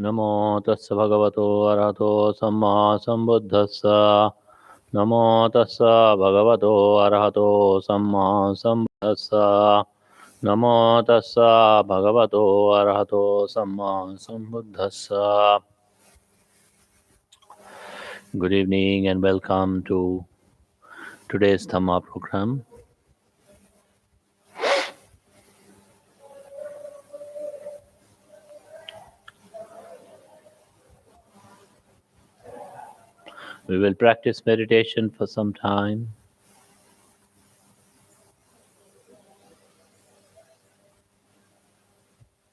नमो तस्य भगवतो अरहतो सम्मा सम्बुद्धस्स नमो तस्य भगवतो अरहतो सम्मा सम्बुद्धस्स नमो तस्य भगवतो अरहतो सम्मा सम्बुद्धस्स. Good evening and welcome to today's Dhamma program. We will practice meditation for some time.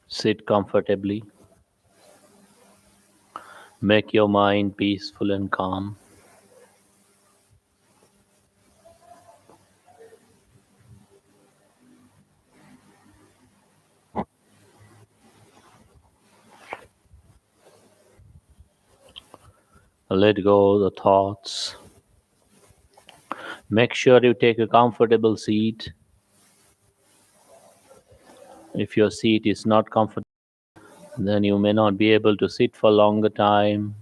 Sit comfortably. Make your mind peaceful and calm. Let go of the thoughts. Make sure you take a comfortable seat. If your seat is not comfortable, then you may not be able to sit for longer time.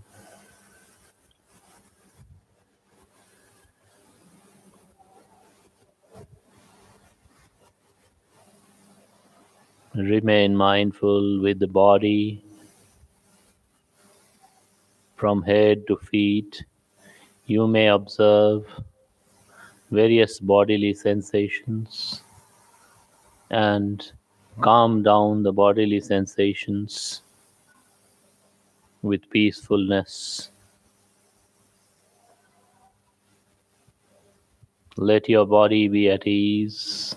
Remain mindful with the body from head to feet. You may observe various bodily sensations and calm down the bodily sensations with peacefulness. Let your body be at ease.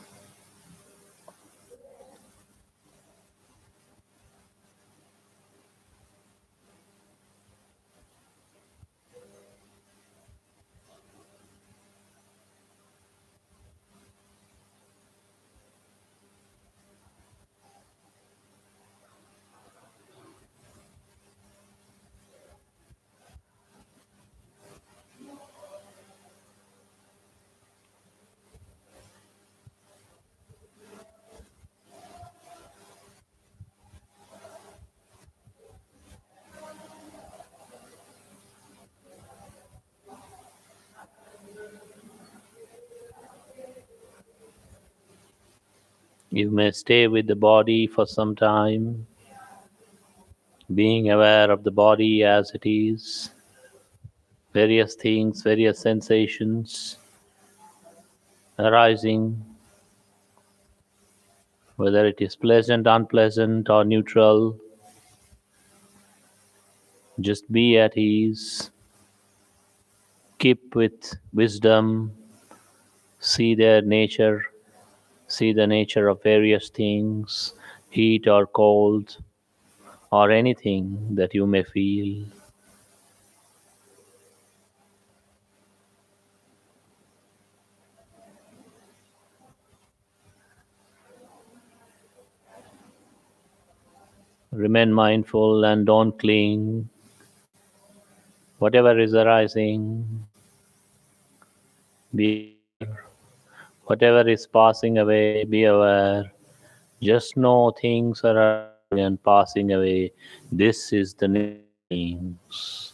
You may stay with the body for some time, being aware of the body as it is, various things, various sensations arising, whether it is pleasant, unpleasant, or neutral. Just be at ease. Keep with wisdom. See their nature. See the nature of various things, heat or cold, or anything that you may feel. Remain mindful and don't cling. Whatever is arising, be aware. Whatever is passing away, be aware. Just know things are arising and passing away. This is the nature of things.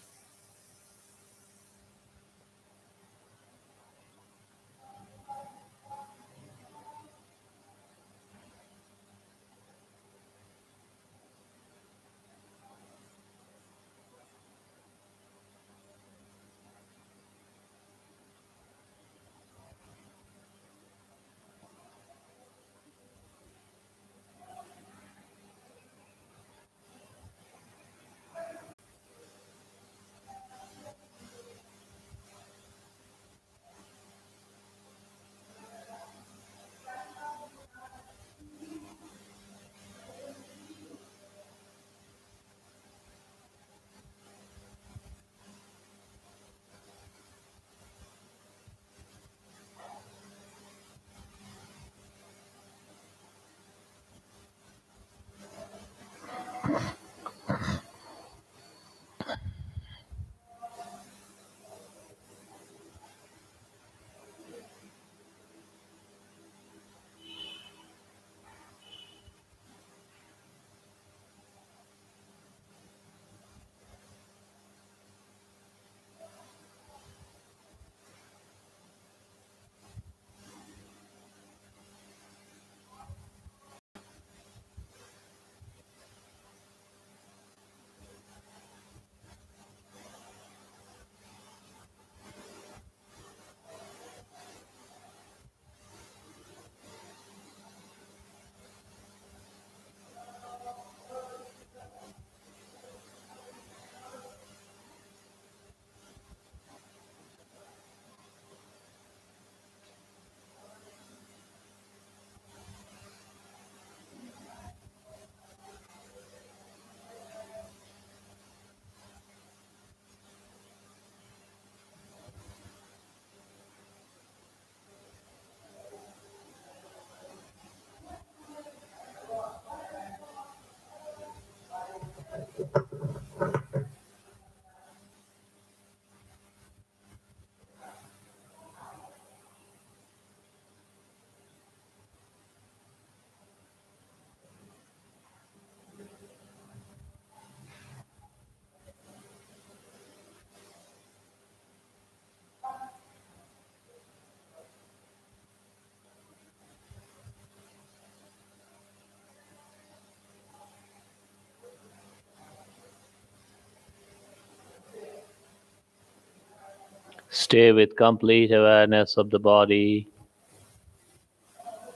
Stay with complete awareness of the body,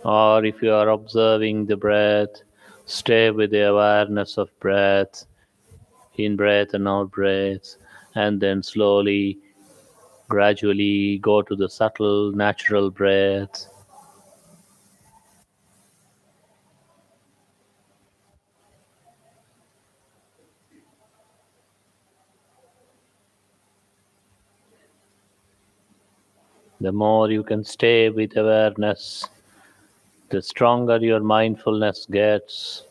or if you are observing the breath, stay with the awareness of breath, in breath and out breath, and then slowly, gradually go to the subtle, natural breath. The more you can stay with awareness, the stronger your mindfulness gets,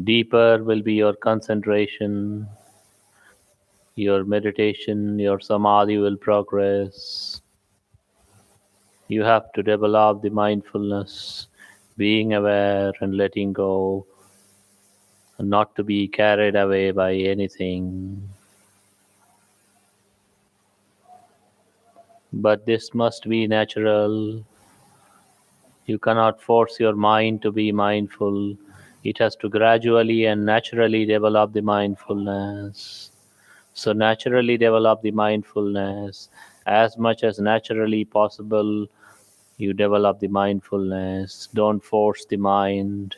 deeper will be your concentration, your meditation, your samadhi will progress. You have to develop the mindfulness, being aware and letting go, and not to be carried away by anything. But this must be natural. You cannot force your mind to be mindful. It has to gradually and naturally develop the mindfulness. So, naturally develop the mindfulness. As much as naturally possible, you develop the mindfulness. Don't force the mind.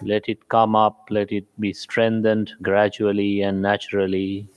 Let it come up, let it be strengthened gradually and naturally.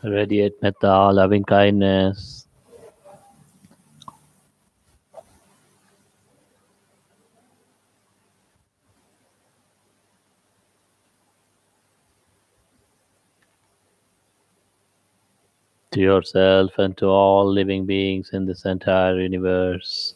Radiate metta, loving kindness to yourself and to all living beings in this entire universe.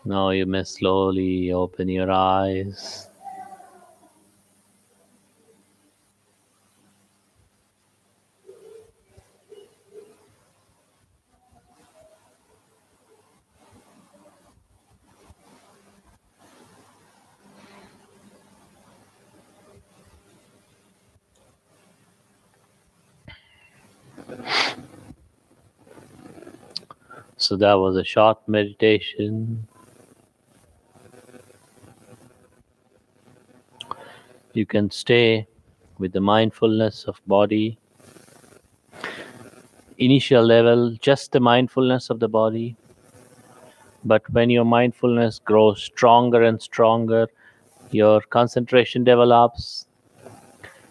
Now you may slowly open your eyes. So that was a short meditation. You can stay with the mindfulness of body. Initial level, just the mindfulness of the body. But when your mindfulness grows stronger and stronger, your concentration develops.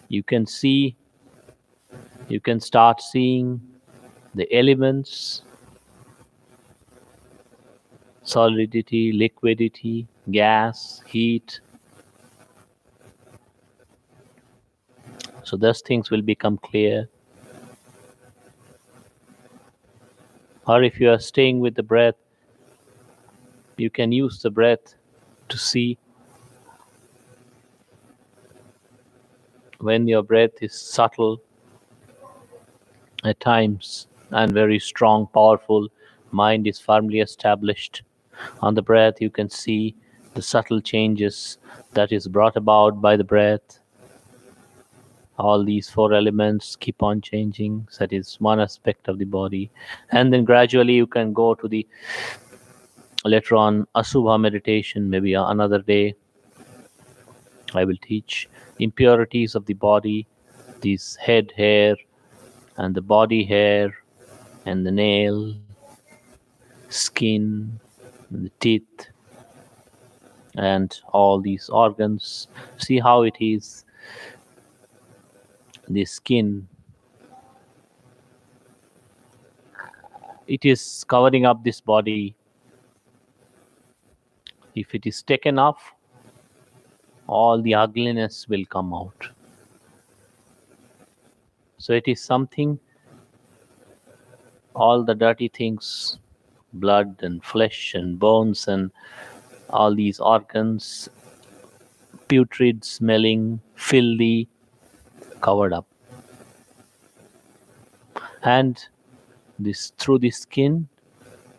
You can see, you can start seeing the elements, solidity, liquidity, gas, heat. So those things will become clear. Or if you are staying with the breath, you can use the breath to see when your breath is subtle at times and very strong, powerful, mind is firmly established. On the breath, you can see the subtle changes that is brought about by the breath. All these four elements keep on changing. So that is one aspect of the body. And then gradually you can go to the later on Asubha meditation, maybe another day. I will teach impurities of the body, these head hair and the body hair and the nail, skin, and the teeth, and all these organs. See how it is. The skin, it is covering up this body. If it is taken off, all the ugliness will come out. So it is something, all the dirty things, blood and flesh and bones and all these organs, putrid smelling, filthy, covered up. And this through the skin,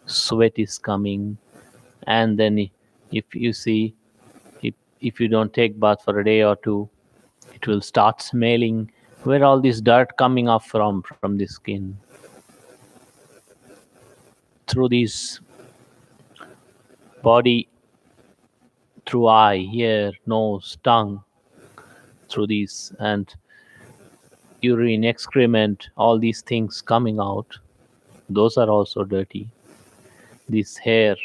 sweat is coming. And then if you see, if you don't take bath for a day or two, it will start smelling where all this dirt coming up from the skin. Through this body, through eye, ear, nose, tongue, through these and urine, excrement, all these things coming out. Those are also dirty. This hair,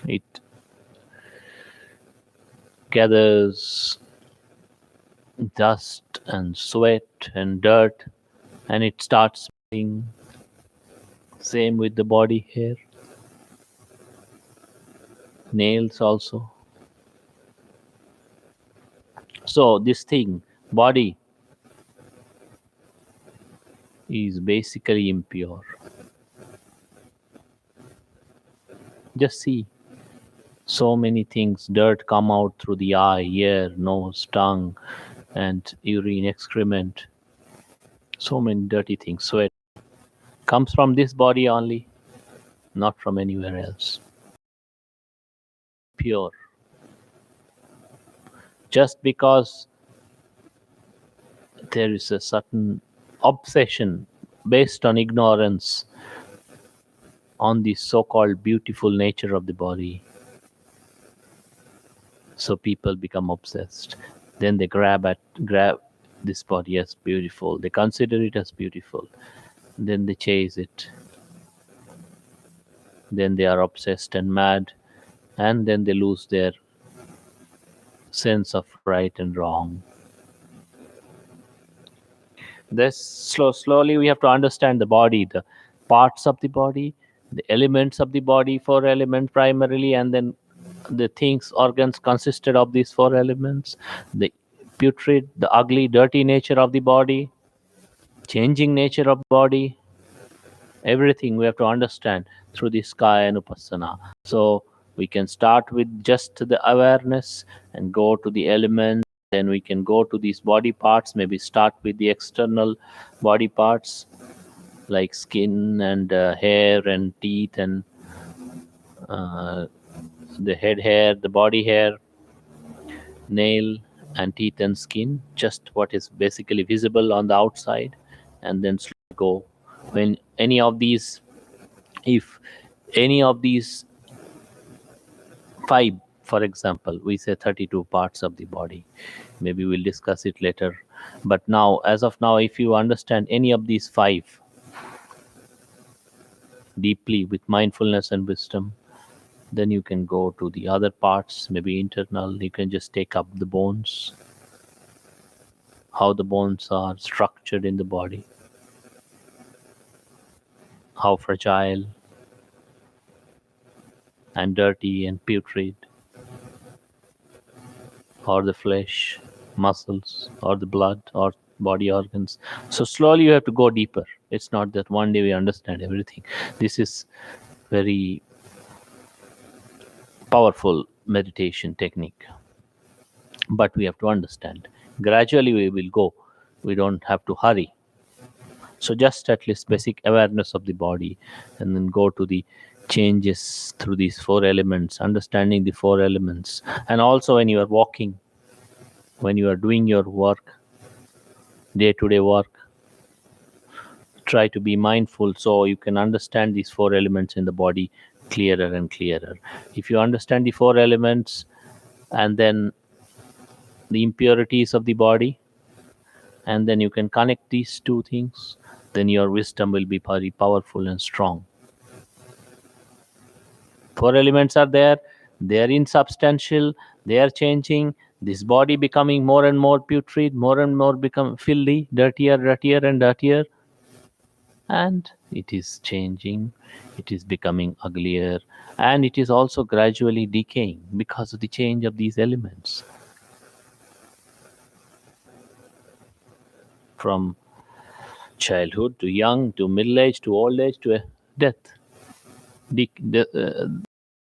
it gathers dust and sweat and dirt, and it starts smelling. Same with the body hair, nails also. So this thing, body, is basically impure. Just see, so many things, dirt come out through the eye, ear, nose, tongue, and urine, excrement. So many dirty things. Sweat comes from this body only, not from anywhere else. Pure. Just because there is a certain obsession based on ignorance on the so-called beautiful nature of the body, so people become obsessed. Then they grab this body as beautiful, they consider it as beautiful, then they chase it, then they are obsessed and mad, and then they lose their sense of right and wrong. This slowly we have to understand the body, the parts of the body, the elements of the body, four elements primarily, and then the things, organs consisted of these four elements, the putrid, the ugly, dirty nature of the body, changing nature of body, everything we have to understand through this kaya anupassana. So we can start with just the awareness and go to the elements, then we can go to these body parts, maybe start with the external body parts like skin and hair and teeth and uh, the head hair, the body hair, nail and teeth and skin, just what is basically visible on the outside, and then slowly go. When any of these, if any of these five, for example, we say 32 parts of the body, maybe we'll discuss it later. But now, as of now, if you understand any of these five deeply with mindfulness and wisdom, then you can go to the other parts, maybe internal. You can just take up the bones, how the bones are structured in the body, how fragile and dirty and putrid, or the flesh, muscles, or the blood, or body organs. So slowly you have to go deeper. It's not that one day we understand everything. This is very powerful meditation technique, but we have to understand. Gradually we will go. We don't have to hurry. So just at least basic awareness of the body, and then go to the changes through these four elements, understanding the four elements. And also when you are walking, when you are doing your work, day to day work, try to be mindful so you can understand these four elements in the body clearer and clearer. If you understand the four elements and then the impurities of the body, and then you can connect these two things, then your wisdom will be very powerful and strong. Four elements are there, they are insubstantial, they are changing. This body becoming more and more putrid, more and more become filthy, dirtier and dirtier, and it is changing, it is becoming uglier, and it is also gradually decaying because of the change of these elements from childhood to young to middle age to old age to death, the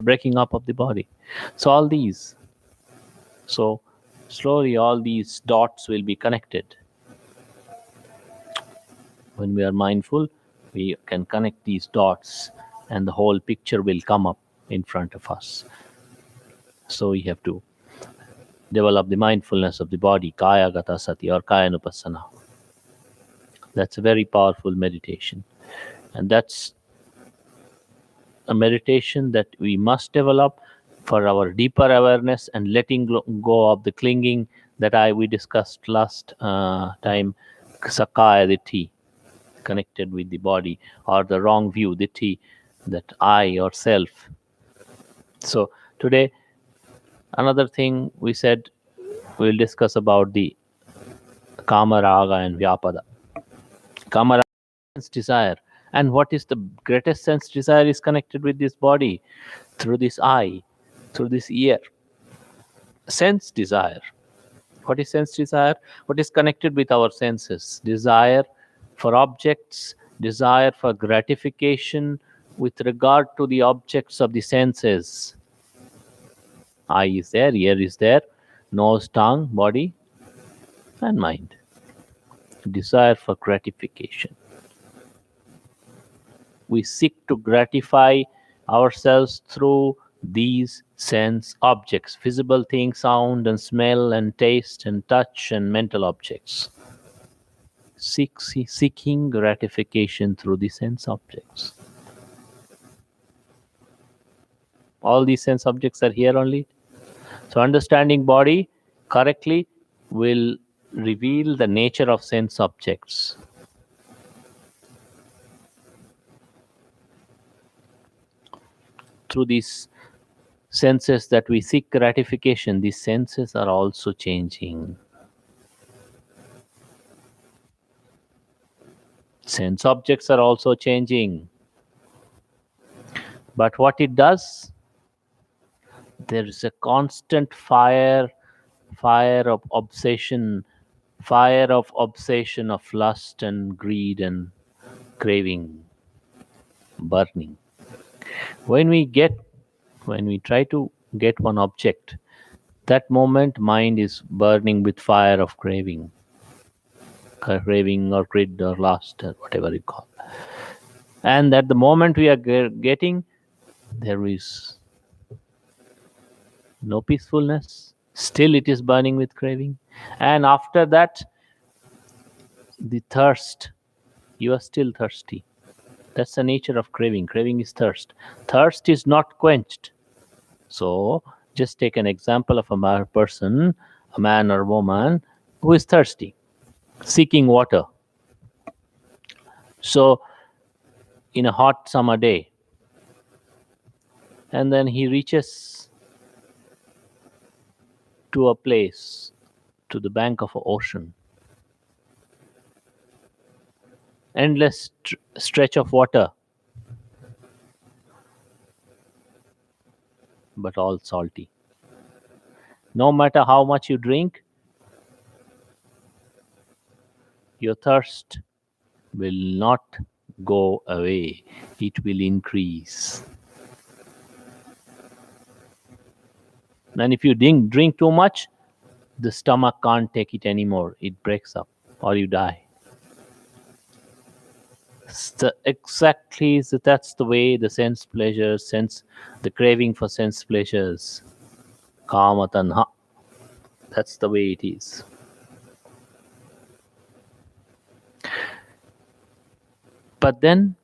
breaking up of the body. So all these, so slowly all these dots will be connected. When we are mindful, we can connect these dots and the whole picture will come up in front of us. So we have to develop the mindfulness of the body, kaya gata sati or kaya nupassana. That's a very powerful meditation. And that's a meditation that we must develop for our deeper awareness and letting go of the clinging that we discussed last time, sakaya ditti. connected with the body, or the wrong view, ditti, that I or self. So today, another thing we said, we'll discuss about the kama, raga, and vyapada. Kama, raga, sense desire, and what is the greatest sense desire is connected with this body, through this eye, through this ear. Sense desire. What is sense desire? What is connected with our senses? Desire for objects, desire for gratification with regard to the objects of the senses. Eye is there, ear is there, nose, tongue, body, and mind. Desire for gratification. We seek to gratify ourselves through these sense objects, visible things, sound and smell and taste and touch and mental objects. Seeking gratification through the sense objects. All these sense objects are here only. So understanding body correctly will reveal the nature of sense objects. Through these senses that we seek gratification, these senses are also changing. Sense objects are also changing. But what it does, there is a constant fire of obsession, of lust and greed and craving, burning. When we try to get one object, that moment mind is burning with fire of craving or greed or lust or whatever you call. And at the moment we are getting, there is no peacefulness. Still it is burning with craving. And after that, the thirst, you are still thirsty. That's the nature of craving. Craving is thirst. Thirst is not quenched. So just take an example of a person, a man or woman, who is thirsty, seeking water. So in a hot summer day, and then he reaches to a place, to the bank of an ocean. Endless stretch of water, but all salty. No matter how much you drink, your thirst will not go away. It will increase. And if you drink too much, the stomach can't take it anymore. It breaks up or you die. That's the way the sense pleasures, the craving for sense pleasures, kama tanha. That's the way it is. But then,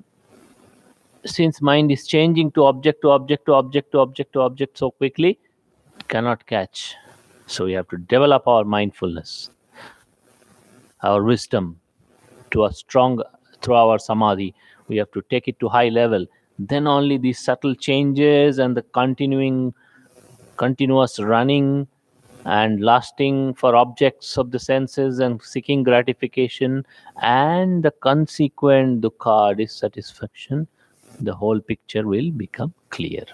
since mind is changing to object so quickly, cannot catch. So we have to develop our mindfulness, our wisdom, to a strong, through our samadhi. We have to take it to high level. Then only these subtle changes and the continuous running and lasting for objects of the senses and seeking gratification and the consequent dukkha, dissatisfaction, the whole picture will become clearer.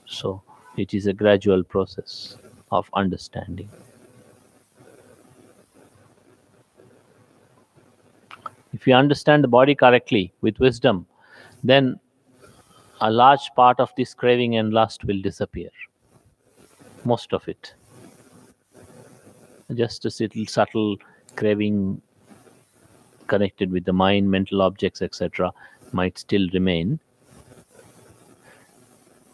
So it is a gradual process of understanding. If you understand the body correctly with wisdom, then a large part of this craving and lust will disappear. Most of it. Just a little subtle craving connected with the mind, mental objects, etc., might still remain.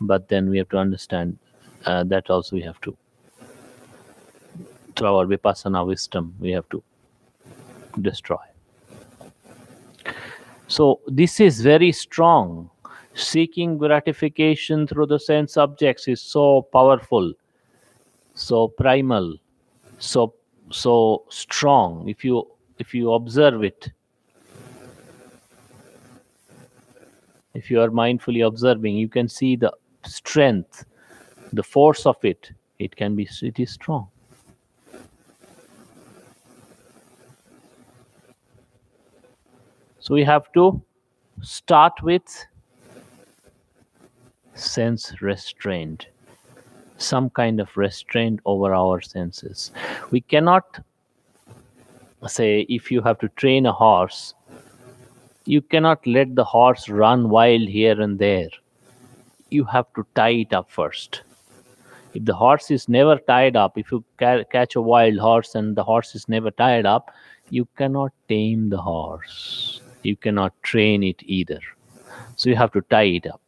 But then we have to understand that also we have to, through our vipassana wisdom, we have to destroy. So this is very strong. Seeking gratification through the sense objects is so powerful, so primal, so so strong. If you observe it, if you are mindfully observing, you can see the strength, the force of it. It is strong. So we have to start with sense restraint, some kind of restraint over our senses. We cannot say, if you have to train a horse, you cannot let the horse run wild here and there. You have to tie it up first. If the horse is never tied up, if you catch a wild horse and the horse is never tied up, you cannot tame the horse. You cannot train it either. So you have to tie it up.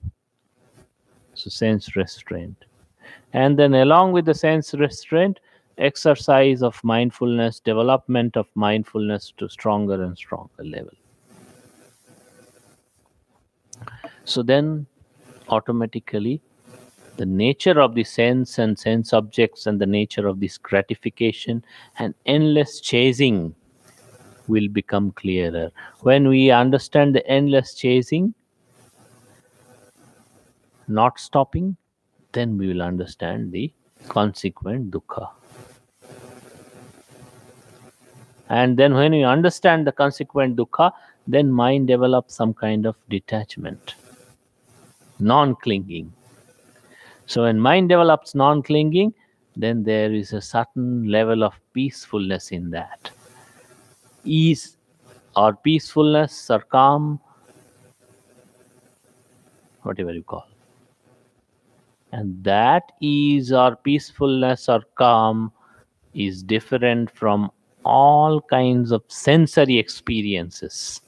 So sense restraint. And then along with the sense restraint, exercise of mindfulness, development of mindfulness to stronger and stronger level. So then automatically the nature of the sense and sense objects and the nature of this gratification and endless chasing will become clearer. When we understand the endless chasing, not stopping, then we will understand the consequent dukkha. And then when we understand the consequent dukkha, then mind develops some kind of detachment, non-clinging. So when mind develops non-clinging, then there is a certain level of peacefulness in that. Ease or peacefulness or calm, whatever you call. And that ease or peacefulness or calm is different from all kinds of sensory experiences.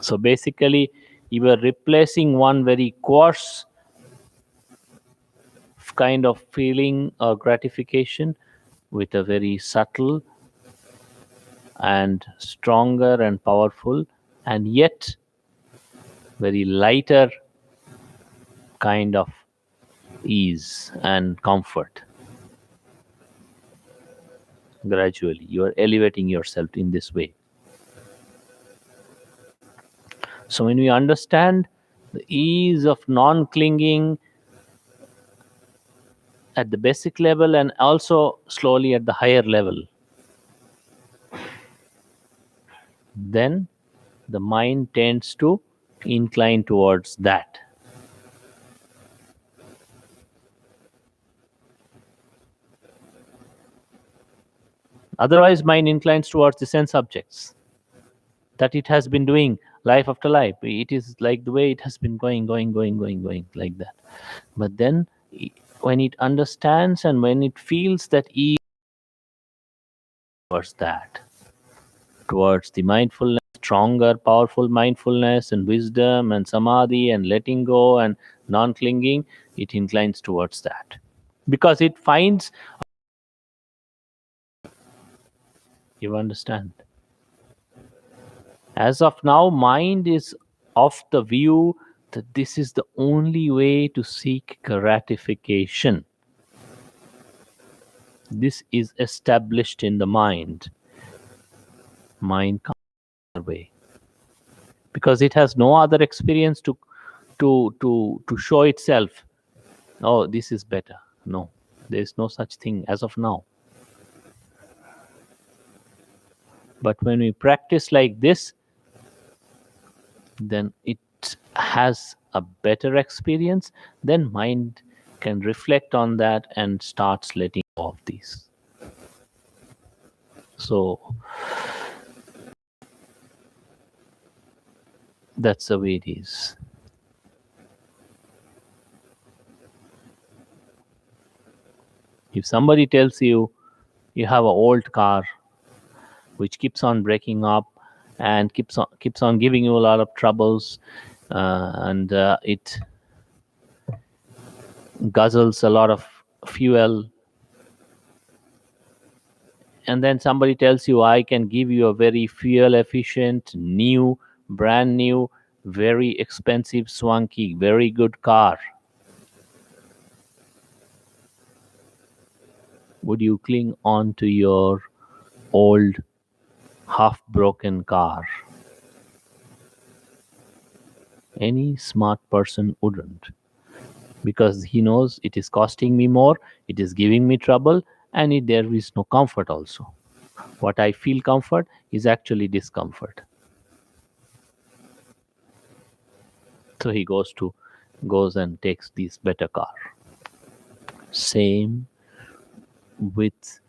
So basically, you are replacing one very coarse kind of feeling or gratification with a very subtle and stronger and powerful and yet very lighter kind of ease and comfort. Gradually, you are elevating yourself in this way. So when we understand the ease of non-clinging at the basic level and also slowly at the higher level, then the mind tends to incline towards that. Otherwise, mind inclines towards the sense objects that it has been doing life after life. It is like the way it has been going like that. But then, when it understands and when it feels that ease towards that, towards the mindfulness, stronger, powerful mindfulness and wisdom and samadhi and letting go and non clinging, it inclines towards that. Because it finds, you understand. As of now, mind is of the view that this is the only way to seek gratification. This is established in the mind. Mind comes other way because it has no other experience to show itself. Oh, this is better. No, there is no such thing as of now. But when we practice like this, then it has a better experience. Then mind can reflect on that and starts letting go of these. So that's the way it is. If somebody tells you you have an old car which keeps on breaking up and keeps on giving you a lot of troubles, and it guzzles a lot of fuel, and then somebody tells you, I can give you a very fuel efficient, new, brand new, very expensive, swanky, very good car. Would you cling on to your old, half broken car? Any smart person wouldn't, because he knows it is costing me more, it is giving me trouble, and there is no comfort also. What I feel comfort is actually discomfort. So he goes and takes this better car. Same with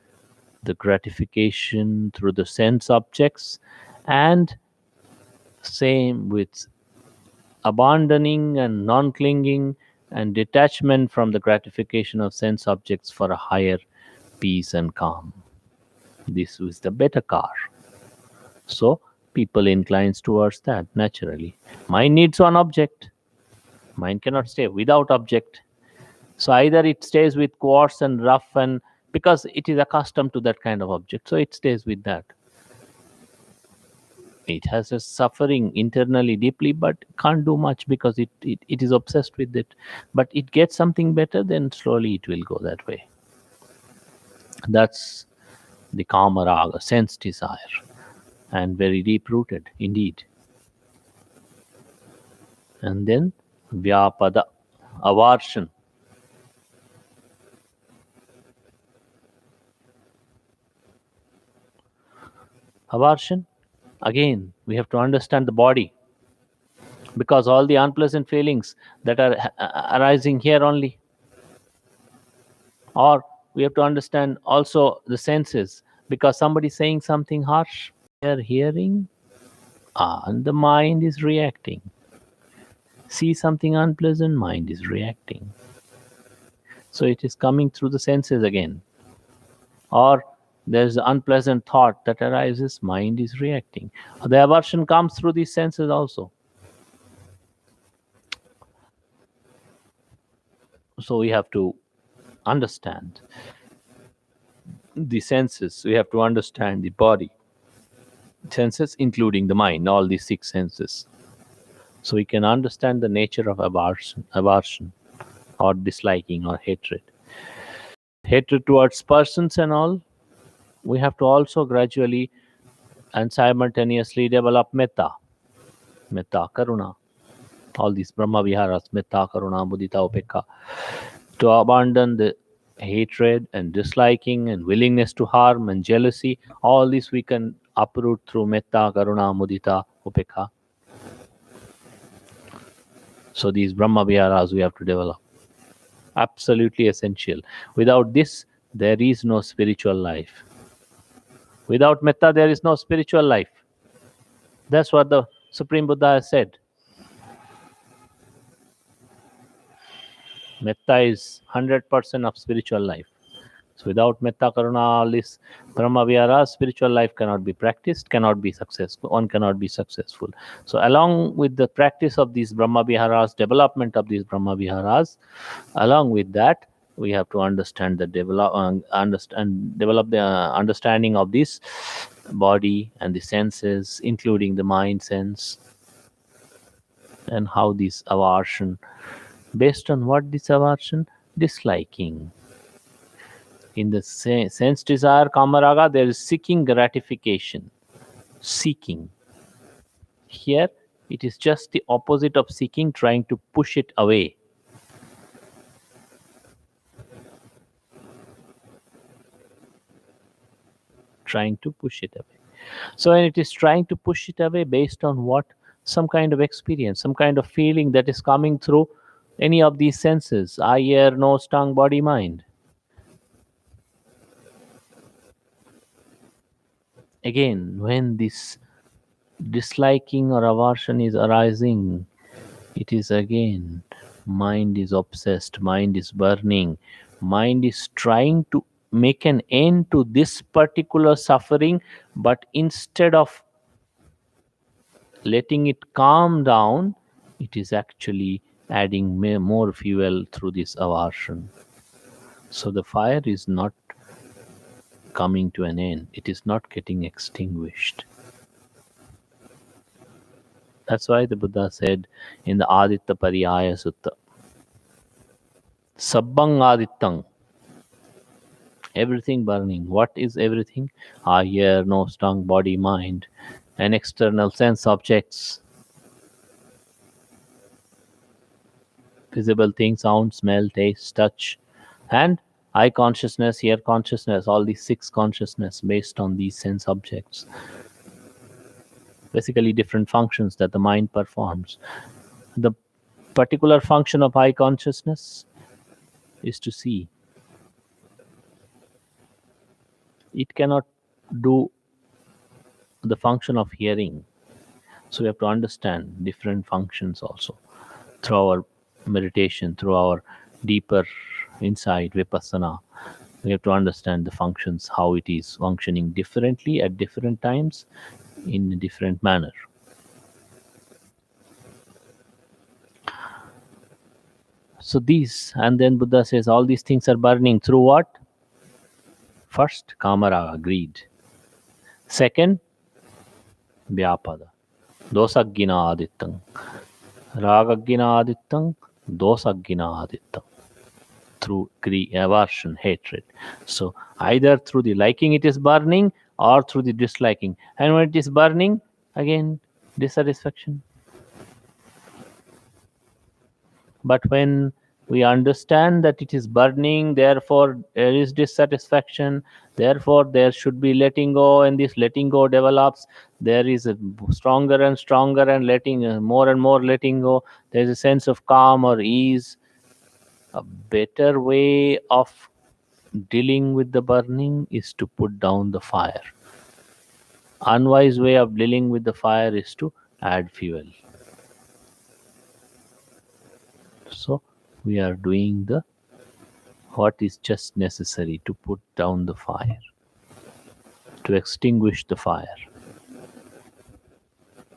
the gratification through the sense objects, and same with abandoning and non clinging and detachment from the gratification of sense objects for a higher peace and calm. This is the better car. So people inclines towards that naturally. Mind needs one object. Mind cannot stay without object. So either it stays with quartz and rough, and because it is accustomed to that kind of object, so it stays with that. It has a suffering internally deeply, but can't do much because it is obsessed with it. But it gets something better, then slowly it will go that way. That's the kama raga, sense desire, and very deep rooted indeed. And then vyapada, aversion. Aversion, again, we have to understand the body, because all the unpleasant feelings that are arising here only, or we have to understand also the senses, because somebody saying something harsh, we are hearing, and the mind is reacting. See something unpleasant, mind is reacting. So it is coming through the senses again. Or there's an unpleasant thought that arises, mind is reacting. The aversion comes through these senses also. So we have to understand the senses, we have to understand the body, senses including the mind, all these six senses. So we can understand the nature of aversion or disliking or hatred. Hatred towards persons and all, we have to also gradually and simultaneously develop metta, karuna, all these Brahma Viharas, metta, karuna, mudita, upekha, to abandon the hatred and disliking and willingness to harm and jealousy. All this we can uproot through metta, karuna, mudita, upekha. So these Brahma Viharas we have to develop. Absolutely essential. Without this, there is no spiritual life. Without metta, there is no spiritual life. That's what the Supreme Buddha has said. Metta is 100% of spiritual life. So without metta, karuna, all this Brahma Vihara, spiritual life cannot be practiced, cannot be successful. One cannot be successful. So along with the practice of these Brahma Viharas, development of these Brahma Viharas, along with that, we have to understand the develop the understanding of this body and the senses, including the mind sense, and how this aversion, based on what this aversion, disliking. In the sense desire, kamaraga, there is seeking gratification. Seeking. Here, it is just the opposite of seeking, trying to push it away. Trying to push it away. So when it is trying to push it away based on what? Some kind of experience, some kind of feeling that is coming through any of these senses, eye, ear, nose, tongue, body, mind. Again, when this disliking or aversion is arising, it is again mind is obsessed, mind is burning, mind is trying to make an end to this particular suffering, but instead of letting it calm down, it is actually adding more fuel through this aversion. So the fire is not coming to an end, it is not getting extinguished. That's why the Buddha said in the Aditya Pariyaya Sutta, Sabbang Adittang, Everything burning. What is everything? Eye, ear, nose, tongue, body, mind, and external sense objects, visible things, sound, smell, taste, touch, and eye consciousness, ear consciousness, all these six consciousness based on these sense objects. Basically, different functions that the mind performs. The particular function of eye consciousness is to see. It cannot do the function of hearing. So we have to understand different functions also through our meditation, through our deeper insight, vipassana. We have to understand the functions, how it is functioning differently at different times in a different manner. So these, and then Buddha says all these things are burning through what? First, kamaraga, greed. Second, vyapada, dosagina adittam. Ragagina adittam, dosagina adittam. Through greed, aversion, hatred. So either through the liking it is burning or through the disliking. And when it is burning, again, dissatisfaction. But when we understand that it is burning, therefore there is dissatisfaction, therefore there should be letting go, and this letting go develops. There is a stronger and stronger, and letting more and more letting go. There is a sense of calm or ease. A better way of dealing with the burning is to put down the fire. Unwise way of dealing with the fire is to add fuel. So we are doing the what is just necessary to put down the fire, to extinguish the fire.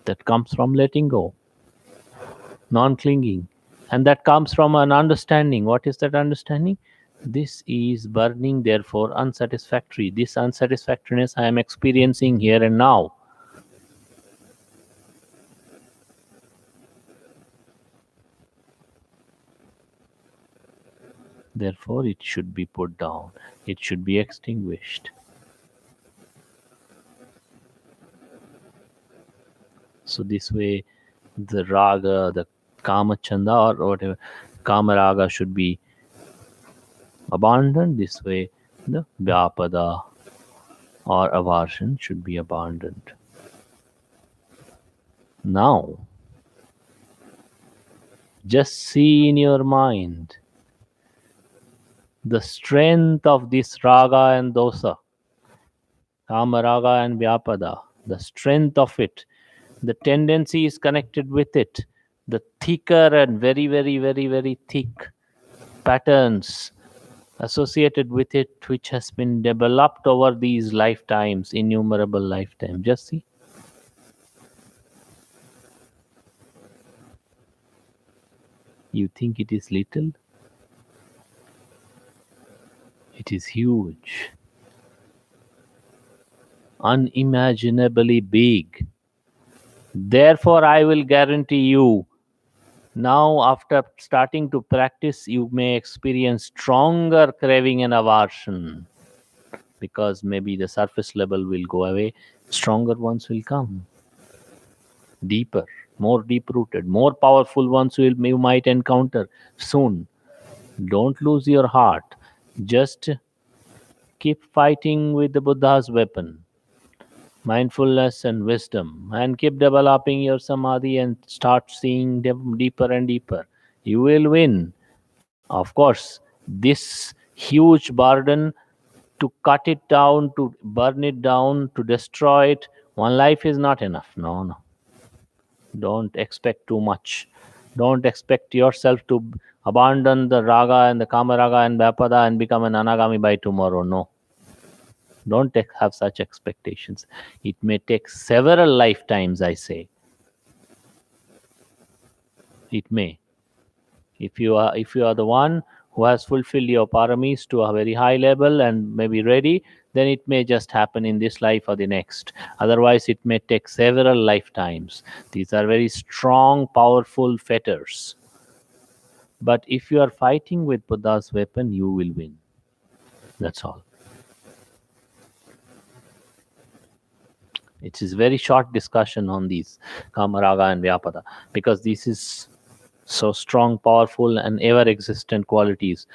That comes from letting go, non clinging. And that comes from an understanding. What is that understanding? This is burning, therefore unsatisfactory. This unsatisfactoriness I am experiencing here and now. Therefore, it should be put down, it should be extinguished. So, this way, the raga, the kama chanda, or whatever, kama raga should be abandoned. This way, the vyapada or aversion should be abandoned. Now, just see in your mind the strength of this raga and dosa, kama raga and vyapada, the strength of it, the tendency is connected with it, the thicker and very, very, very, very thick patterns associated with it, which has been developed over these lifetimes, innumerable lifetimes. Just see. You think it is little? It is huge, unimaginably big. Therefore, I will guarantee you, now after starting to practice, you may experience stronger craving and aversion, because maybe the surface level will go away, stronger ones will come, deeper, more deep rooted, more powerful ones you might encounter soon. Don't lose your heart. Just keep fighting with the Buddha's weapon, mindfulness and wisdom, and keep developing your samadhi and start seeing them deeper and deeper. You will win. Of course, this huge burden, to cut it down, to burn it down, to destroy it, one life is not enough. No, no. Don't expect too much. Don't expect yourself to abandon the raga and the kama raga and vyapada and become an anagami by tomorrow. No. Don't have such expectations. It may take several lifetimes, I say. It may. If you are the one who has fulfilled your paramis to a very high level and may be ready, then it may just happen in this life or the next. Otherwise, it may take several lifetimes. These are very strong, powerful fetters. But if you are fighting with Buddha's weapon, you will win. That's all. It is very short discussion on these Kama, Raga, and Vyapada, because this is so strong, powerful, and ever existent qualities.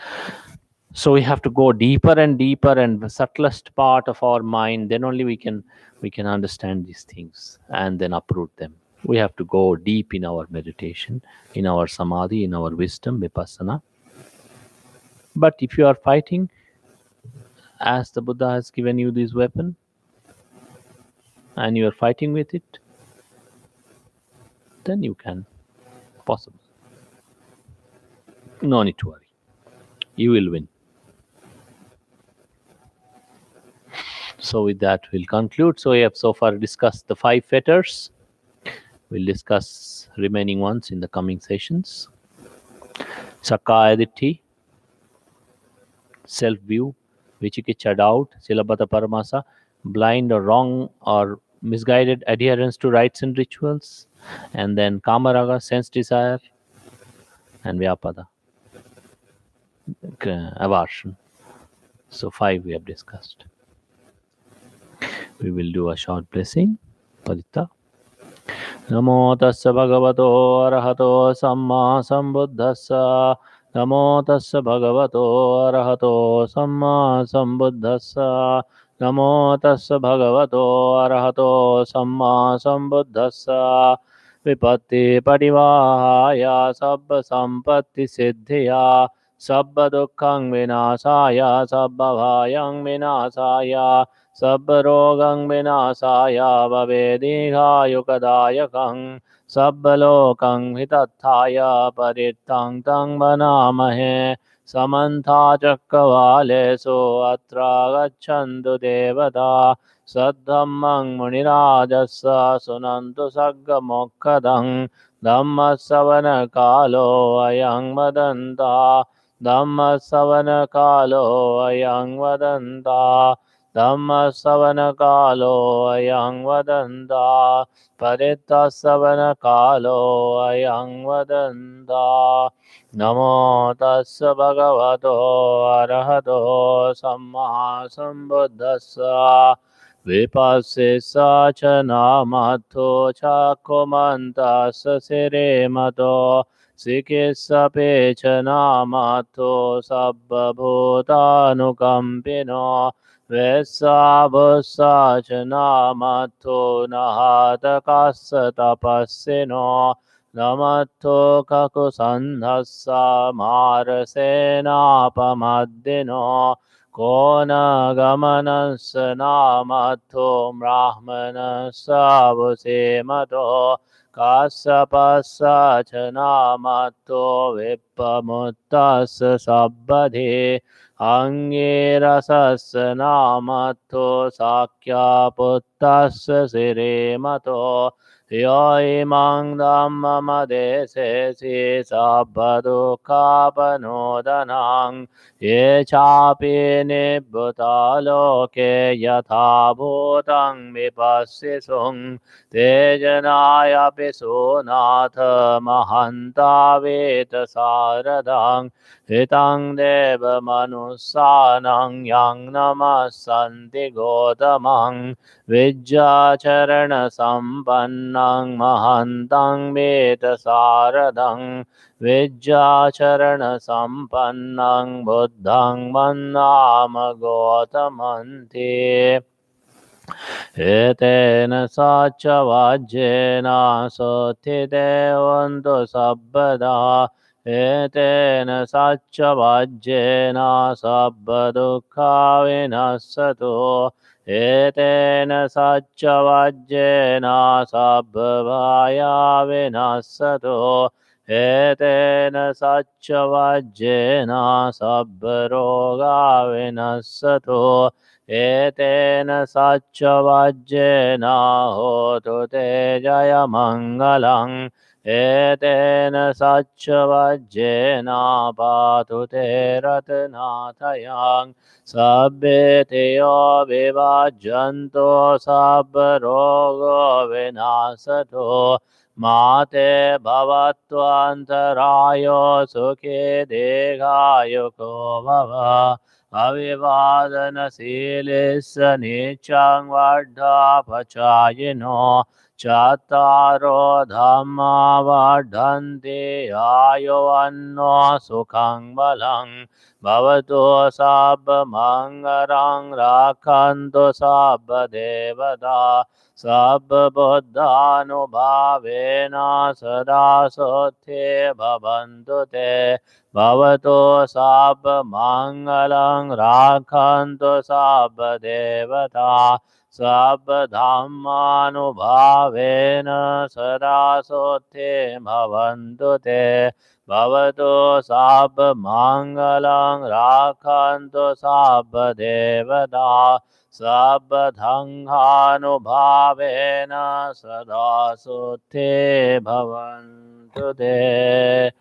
So we have to go deeper and deeper, and the subtlest part of our mind. Then only we can understand these things and then uproot them. We have to go deep in our meditation, in our samadhi, in our wisdom, vipassana. But if you are fighting, as the Buddha has given you this weapon, and you are fighting with it, then you can possible. No need to worry. You will win. So with that, we'll conclude. So we have so far discussed the five fetters. We'll discuss remaining ones in the coming sessions. Sakaya Ditti, self-view, Vichikicha doubt, Silabhata Paramasa, blind or wrong or misguided adherence to rites and rituals, and then Kamaraga, sense desire, and Vyapada, aversion. So five we have discussed. We will do a short blessing. Padita. Namo tassa bhagavato arahato samma sambuddhassa. Namo tassa bhagavato arahato samma sambuddhassa. Namo tassa bhagavato arahato samma sambuddhassa. Vipatti padivahaya sabba sampatti siddhya. Sabba dukkhang vinasaya sabba bhayang vinasaya. Sabbarogang vinasaya vavedihayukadayakang sabbalokang hitathaya parittang tang vanamahe samantha cakkavalesu atra gachantu devata saddhammang munirajassa sunantu saggamokkadang dhammasavana kalo ayang vadanta dhammasavana kalo ayang vadanta Dhammasavana-kalo ayang vadanta Parittasavana-kalo ayang vadanta Namo tassa bhagavato arahato samma sambuddhassa Vipassisa cha namatto chakkumantassa siremato Sikissa pecha namatto sabba bhutanukambino Vessa bussa namatto nahatakassa tapassino namatto kakusandhassa marasenapamaddino kona gamanassa namatto brahmanassa vusemato kassapassa namatto vippamuttassa sabbadhe Angirasassa namatto sakya puttassa siremato yoimang dhammamadeses sabbadukkhapanodanang ye chapi nibbutaloke yatha bhutang vipassisung te janayapi sunatha mahanta veta saradang Hitang deva manusanang yang namasanti gotamang Vijjacharana sampannang mahantang meta saradang Vijjacharana sampannang buddhang mannama gotamanti Etena sacha vajjena sothi devantu sabbada Etena sacha vajjena sabba dukkha vinassato Etena sacha vajjena sabba bhaya vinassato Etena sacha vajjena sabba roga vinassato Etena sacha vajjena hotu te jaya mangalang Etena sacha vajjena patu te ratnatayang Sabbe te yo vivajjanto sabba rogo vinasato Mate bhavattvantarayo sukhe dekhayo ko bhava Avivadanasilissa nichang vardhapachayino Chattaro Dhamma Vardhanti Ayovanno Sukhang Balang Bhavatu Sabba Mangarang Rakhantu Sabba Devata Sabba Buddhanubhavena Sada Sotthe Bhavantu Te Bhavato Sabba Mangalang Rakhantu Sabba Devata Sabba Dhammanubhavena Sada Sotthe Bhavantu Te Bhavato Sabba Mangalang Rakhantu Sabba Devata Sabba Dhammanubhavena Sada Sotthe Bhavantu Te.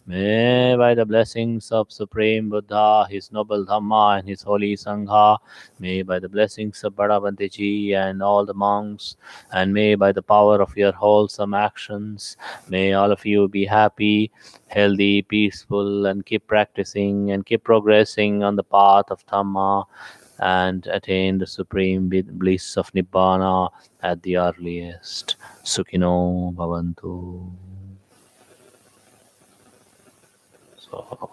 May by the blessings of Supreme Buddha, His noble Dhamma and His holy Sangha, may by the blessings of Bada Bhanteji and all the monks, and may by the power of your wholesome actions, may all of you be happy, healthy, peaceful, and keep practicing and keep progressing on the path of Dhamma and attain the supreme bliss of Nibbana at the earliest. Sukhino Bhavantu. So